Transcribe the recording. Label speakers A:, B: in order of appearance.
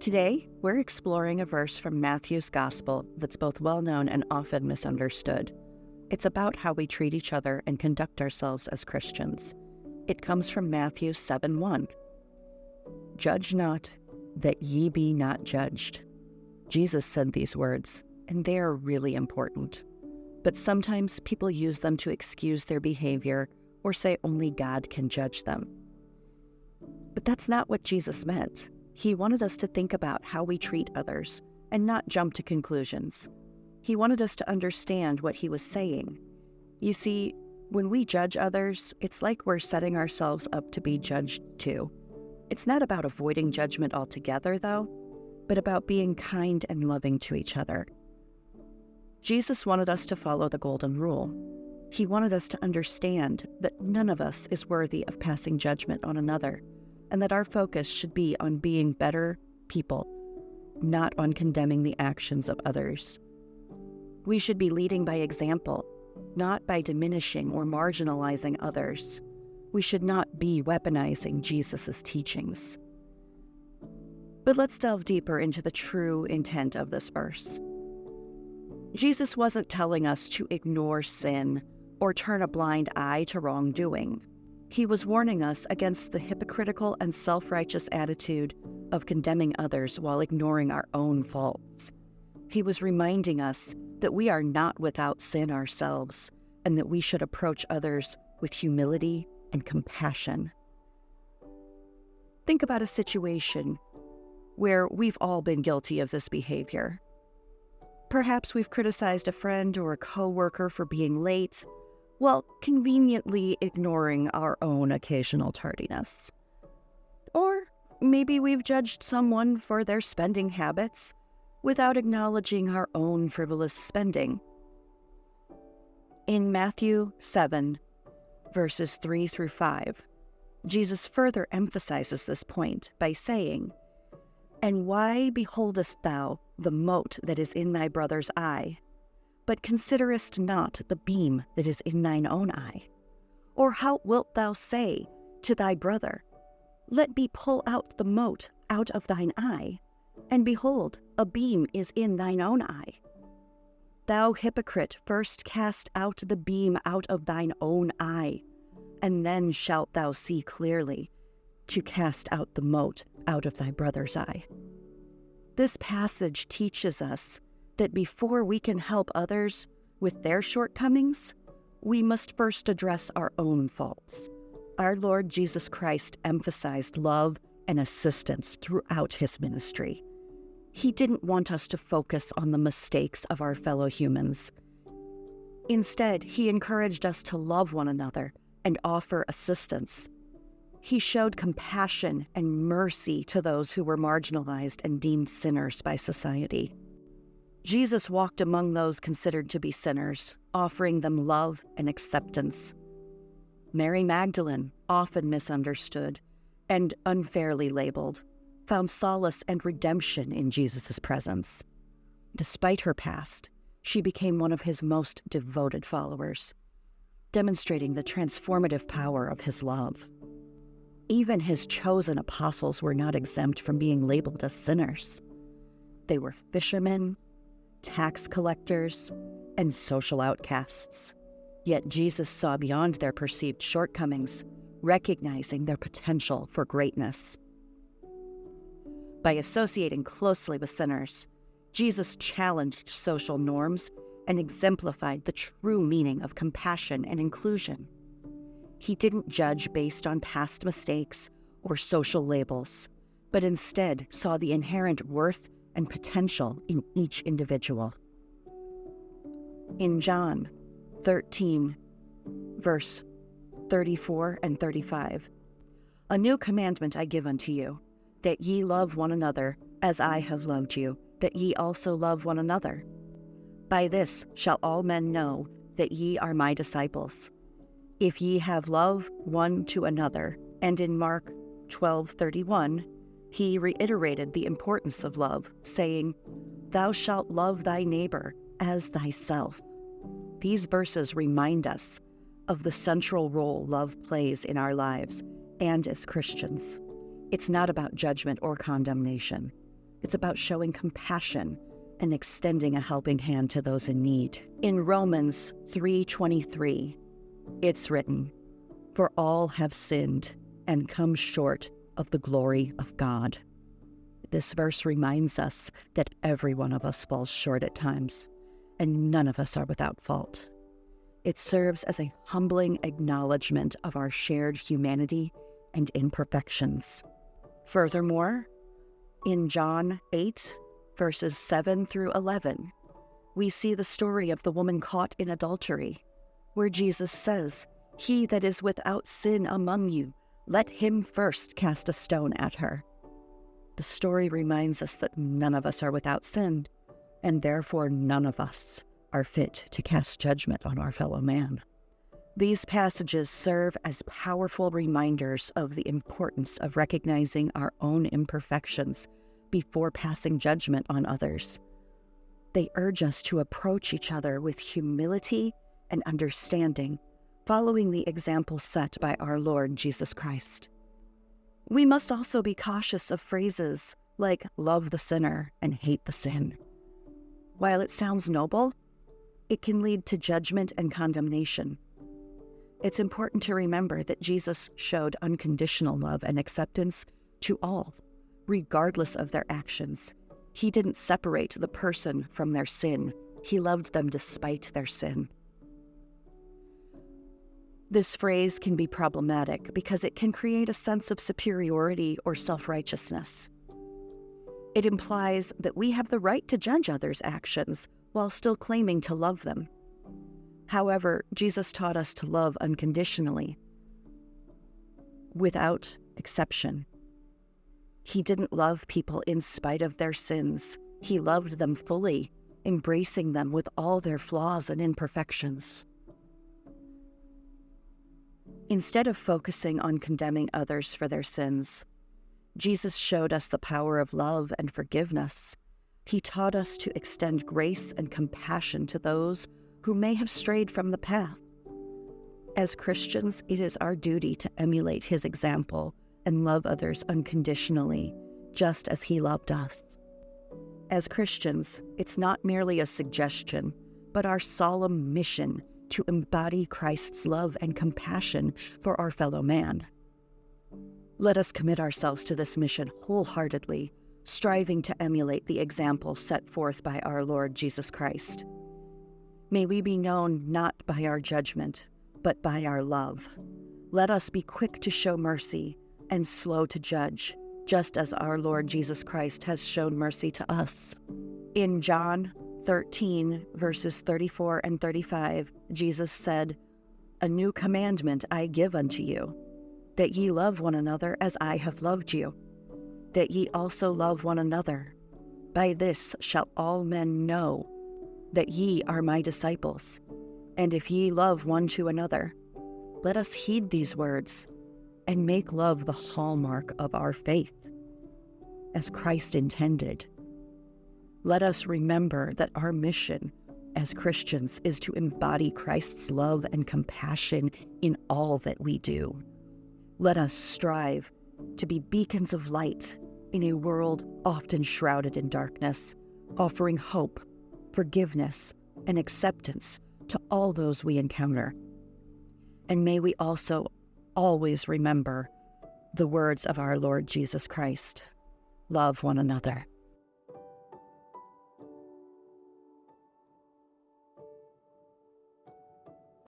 A: Today, we're exploring a verse from Matthew's Gospel that's both well-known and often misunderstood. It's about how we treat each other and conduct ourselves as Christians. It comes from Matthew 7:1. "Judge not, that ye be not judged." Jesus said these words, and they are really important. But sometimes people use them to excuse their behavior or say only God can judge them. But that's not what Jesus meant. He wanted us to think about how we treat others and not jump to conclusions. He wanted us to understand what he was saying. You see, when we judge others, it's like we're setting ourselves up to be judged too. It's not about avoiding judgment altogether, though, but about being kind and loving to each other. Jesus wanted us to follow the golden rule. He wanted us to understand that none of us is worthy of passing judgment on another, and that our focus should be on being better people, not on condemning the actions of others. We should be leading by example, not by diminishing or marginalizing others. We should not be weaponizing Jesus' teachings. But let's delve deeper into the true intent of this verse. Jesus wasn't telling us to ignore sin or turn a blind eye to wrongdoing. He was warning us against the hypocritical and self-righteous attitude of condemning others while ignoring our own faults. He was reminding us that we are not without sin ourselves, and that we should approach others with humility and compassion. Think about a situation where we've all been guilty of this behavior. Perhaps we've criticized a friend or a coworker for being late, while conveniently ignoring our own occasional tardiness. Or maybe we've judged someone for their spending habits without acknowledging our own frivolous spending. In Matthew 7, verses 3 through 5, Jesus further emphasizes this point by saying, "And why beholdest thou the mote that is in thy brother's eye, but considerest not the beam that is in thine own eye? Or how wilt thou say to thy brother, Let me pull out the mote out of thine eye, and behold, a beam is in thine own eye? Thou hypocrite, first cast out the beam out of thine own eye, and then shalt thou see clearly to cast out the mote out of thy brother's eye." This passage teaches us that before we can help others with their shortcomings, we must first address our own faults. Our Lord Jesus Christ emphasized love and assistance throughout his ministry. He didn't want us to focus on the mistakes of our fellow humans. Instead, he encouraged us to love one another and offer assistance. He showed compassion and mercy to those who were marginalized and deemed sinners by society. Jesus walked among those considered to be sinners, offering them love and acceptance. Mary Magdalene, often misunderstood and unfairly labeled, found solace and redemption in Jesus' presence. Despite her past, she became one of his most devoted followers, demonstrating the transformative power of his love. Even his chosen apostles were not exempt from being labeled as sinners. They were fishermen, tax collectors, and social outcasts. Yet Jesus saw beyond their perceived shortcomings, recognizing their potential for greatness. By associating closely with sinners, Jesus challenged social norms and exemplified the true meaning of compassion and inclusion. He didn't judge based on past mistakes or social labels, but instead saw the inherent worth and potential in each individual. In John 13, verse 34 and 35, "A new commandment I give unto you, that ye love one another as I have loved you, that ye also love one another. By this shall all men know that ye are my disciples, if ye have love one to another." And in Mark 12:31, he reiterated the importance of love, saying, "Thou shalt love thy neighbor as thyself." These verses remind us of the central role love plays in our lives and as Christians. It's not about judgment or condemnation. It's about showing compassion and extending a helping hand to those in need. In Romans 3:23, it's written, "For all have sinned and come short of the glory of God." This verse reminds us that every one of us falls short at times, and none of us are without fault. It serves as a humbling acknowledgement of our shared humanity and imperfections. Furthermore, in John 8, verses 7 through 11, we see the story of the woman caught in adultery, where Jesus says, "He that is without sin among you, let him first cast a stone at her." The story reminds us that none of us are without sin, and therefore none of us are fit to cast judgment on our fellow man. These passages serve as powerful reminders of the importance of recognizing our own imperfections before passing judgment on others. They urge us to approach each other with humility and understanding, following the example set by our Lord Jesus Christ. We must also be cautious of phrases like "love the sinner" and "hate the sin." While it sounds noble, it can lead to judgment and condemnation. It's important to remember that Jesus showed unconditional love and acceptance to all, regardless of their actions. He didn't separate the person from their sin. He loved them despite their sin. This phrase can be problematic because it can create a sense of superiority or self-righteousness. It implies that we have the right to judge others' actions while still claiming to love them. However, Jesus taught us to love unconditionally, without exception. He didn't love people in spite of their sins. He loved them fully, embracing them with all their flaws and imperfections. Instead of focusing on condemning others for their sins, Jesus showed us the power of love and forgiveness. He taught us to extend grace and compassion to those who may have strayed from the path. As Christians, it is our duty to emulate his example and love others unconditionally, just as he loved us. As Christians, it's not merely a suggestion, but our solemn mission to embody Christ's love and compassion for our fellow man. Let us commit ourselves to this mission wholeheartedly, striving to emulate the example set forth by our Lord Jesus Christ. May we be known not by our judgment, but by our love. Let us be quick to show mercy and slow to judge, just as our Lord Jesus Christ has shown mercy to us. In John 13, verses 34 and 35, Jesus said, "A new commandment I give unto you, that ye love one another as I have loved you, that ye also love one another. By this shall all men know that ye are my disciples, and if ye love one to another. Let us heed these words and make love the hallmark of our faith, as Christ intended." Let us remember that our mission as Christians is to embody Christ's love and compassion in all that we do. Let us strive to be beacons of light in a world often shrouded in darkness, offering hope, forgiveness, and acceptance to all those we encounter. And may we also always remember the words of our Lord Jesus Christ: love one another.